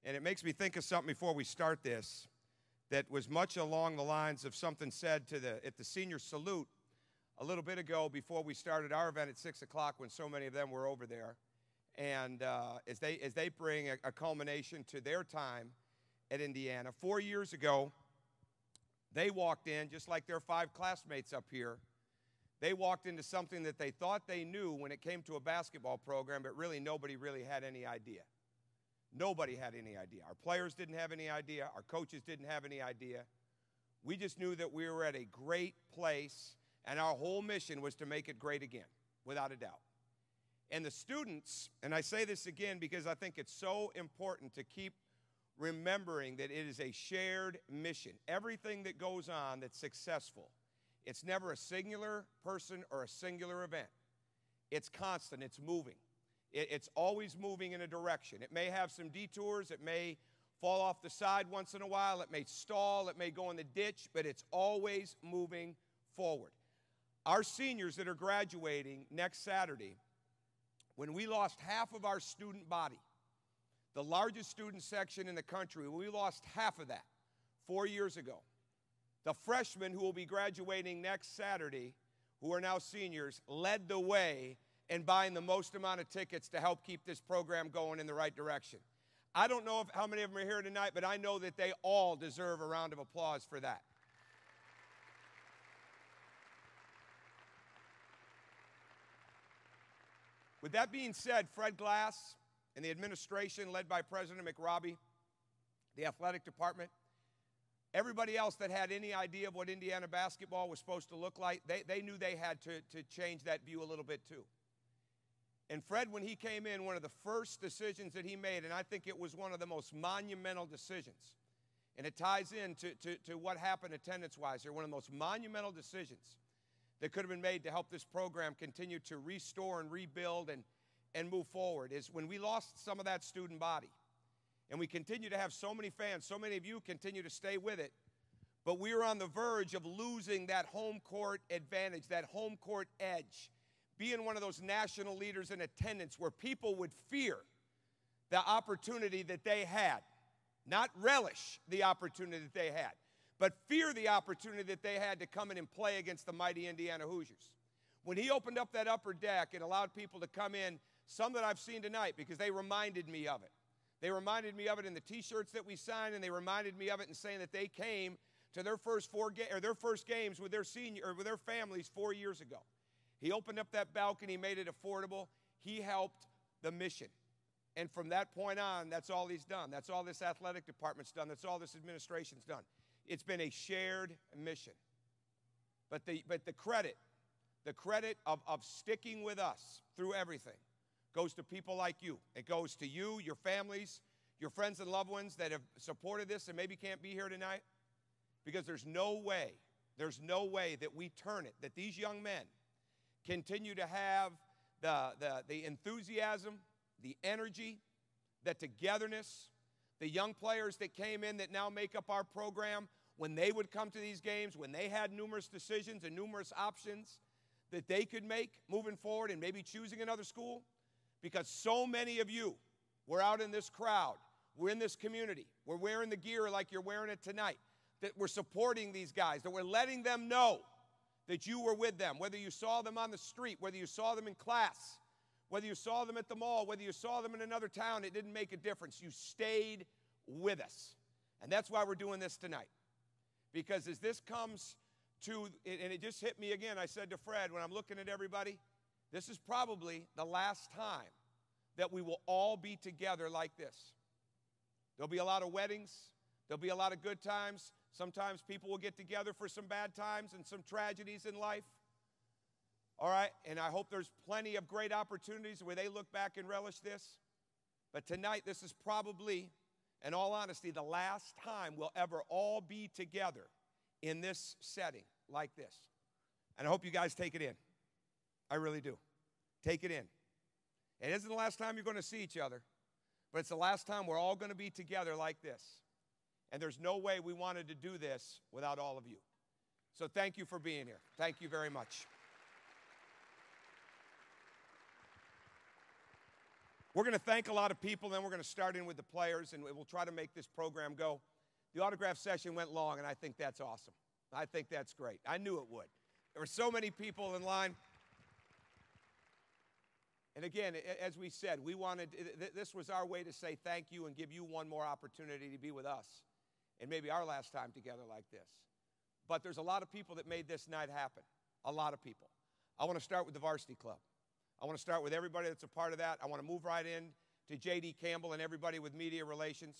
And it makes me think of something before we start this that was much along the lines of something said at the senior salute a little bit ago before we started our event at 6 o'clock when so many of them were over there. And as they bring a culmination to their time at Indiana. 4 years ago, they walked in, just like their 5 classmates up here, they walked into something that they thought they knew when it came to a basketball program, but really nobody really had any idea. Nobody had any idea. Our players didn't have any idea. Our coaches didn't have any idea. We just knew that we were at a great place, and our whole mission was to make it great again, without a doubt. And the students, and I say this again because I think it's so important to keep remembering that it is a shared mission. Everything that goes on that's successful, it's never a singular person or a singular event. It's constant. It's moving. It's always moving in a direction. It may have some detours. It may fall off the side once in a while. It may stall. It may go in the ditch, but it's always moving forward. Our seniors that are graduating next Saturday, when we lost half of our student body, the largest student section in the country, we lost half of that 4 years ago. The freshmen who will be graduating next Saturday, who are now seniors, led the way in buying the most amount of tickets to help keep this program going in the right direction. I don't know how many of them are here tonight, but I know that they all deserve a round of applause for that. With that being said, Fred Glass and the administration led by President McRobbie, the athletic department, everybody else that had any idea of what Indiana basketball was supposed to look like, they knew they had to change that view a little bit too. And Fred, when he came in, one of the first decisions that he made, and I think it was one of the most monumental decisions, and it ties in to what happened attendance-wise here, one of the most monumental decisions that could have been made to help this program continue to restore and rebuild and move forward, is when we lost some of that student body. And we continue to have so many fans, so many of you continue to stay with it, but we were on the verge of losing that home court advantage, that home court edge, being one of those national leaders in attendance where people would fear the opportunity that they had, not relish the opportunity that they had, but fear the opportunity that they had to come in and play against the mighty Indiana Hoosiers. When he opened up that upper deck and allowed people to come in, some that I've seen tonight because they reminded me of it. They reminded me of it in the T-shirts that we signed, and they reminded me of it in saying that they came to their first games with their families 4 years ago. He opened up that balcony, made it affordable. He helped the mission. And from that point on, that's all he's done. That's all this athletic department's done. That's all this administration's done. It's been a shared mission. But the credit of sticking with us through everything goes to people like you. It goes to you, your families, your friends and loved ones that have supported this and maybe can't be here tonight. Because there's no way that we turn it, that these young men continue to have the enthusiasm, the energy, the togetherness, the young players that came in that now make up our program, when they would come to these games, when they had numerous decisions and numerous options that they could make moving forward and maybe choosing another school, because so many of you were out in this crowd, we're in this community, we're wearing the gear like you're wearing it tonight, that we're supporting these guys, that we're letting them know that you were with them, whether you saw them on the street, whether you saw them in class, whether you saw them at the mall, whether you saw them in another town, it didn't make a difference. You stayed with us. And that's why we're doing this tonight. Because as this comes to, and it just hit me again, I said to Fred, when I'm looking at everybody, this is probably the last time that we will all be together like this. There'll be a lot of weddings. There'll be a lot of good times. Sometimes people will get together for some bad times and some tragedies in life. All right, and I hope there's plenty of great opportunities where they look back and relish this. But tonight, this is probably, in all honesty, the last time we'll ever all be together in this setting like this. And I hope you guys take it in. I really do. Take it in. It isn't the last time you're going to see each other, but it's the last time we're all going to be together like this. And there's no way we wanted to do this without all of you. So thank you for being here. Thank you very much. We're going to thank a lot of people, then we're going to start in with the players, and we'll try to make this program go. The autograph session went long, and I think that's awesome. I think that's great. I knew it would. There were so many people in line. And again, as we said, we wanted, this was our way to say thank you and give you one more opportunity to be with us, and maybe our last time together like this. But there's a lot of people that made this night happen, a lot of people. I want to start with the Varsity Club. I want to start with everybody that's a part of that. I want to move right in to J.D. Campbell and everybody with media relations.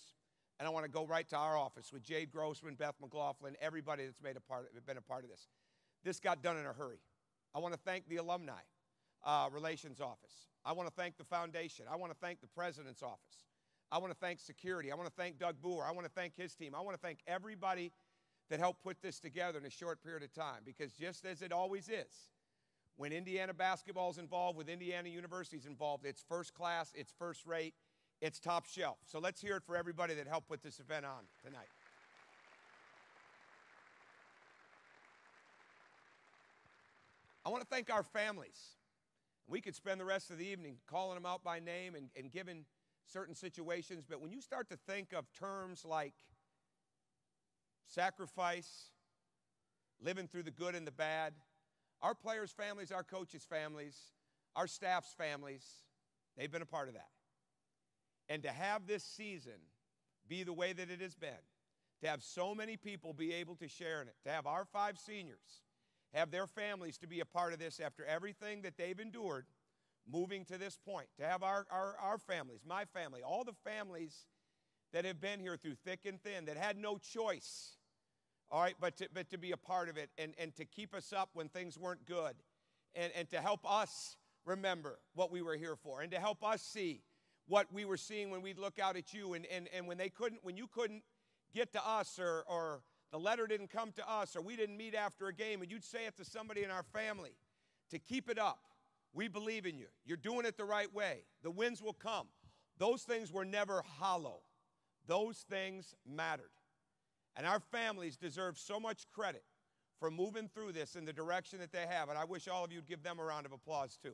And I want to go right to our office with Jade Grossman, Beth McLaughlin, everybody that's been a part of this. This got done in a hurry. I want to thank the Alumni Relations Office. I want to thank the foundation. I want to thank the President's Office. I want to thank security. I want to thank Doug Boer. I want to thank his team. I want to thank everybody that helped put this together in a short period of time, because just as it always is, when Indiana basketball is involved, with Indiana University's involved, it's first class, it's first rate, it's top shelf. So let's hear it for everybody that helped put this event on tonight. I want to thank our families. We could spend the rest of the evening calling them out by name and giving certain situations, but when you start to think of terms like sacrifice, living through the good and the bad, our players' families, our coaches' families, our staff's families, they've been a part of that. And to have this season be the way that it has been, to have so many people be able to share in it, to have our 5 seniors have their families to be a part of this after everything that they've endured moving to this point, to have our families, my family, all the families that have been here through thick and thin, that had no choice, all right, but to be a part of it and to keep us up when things weren't good, and to help us remember what we were here for, and to help us see what we were seeing when we'd look out at you, and when you couldn't get to us, or the letter didn't come to us, or we didn't meet after a game, and you'd say it to somebody in our family, to keep it up. We believe in you. You're doing it the right way. The wins will come. Those things were never hollow. Those things mattered. And our families deserve so much credit for moving through this in the direction that they have, and I wish all of you would give them a round of applause too.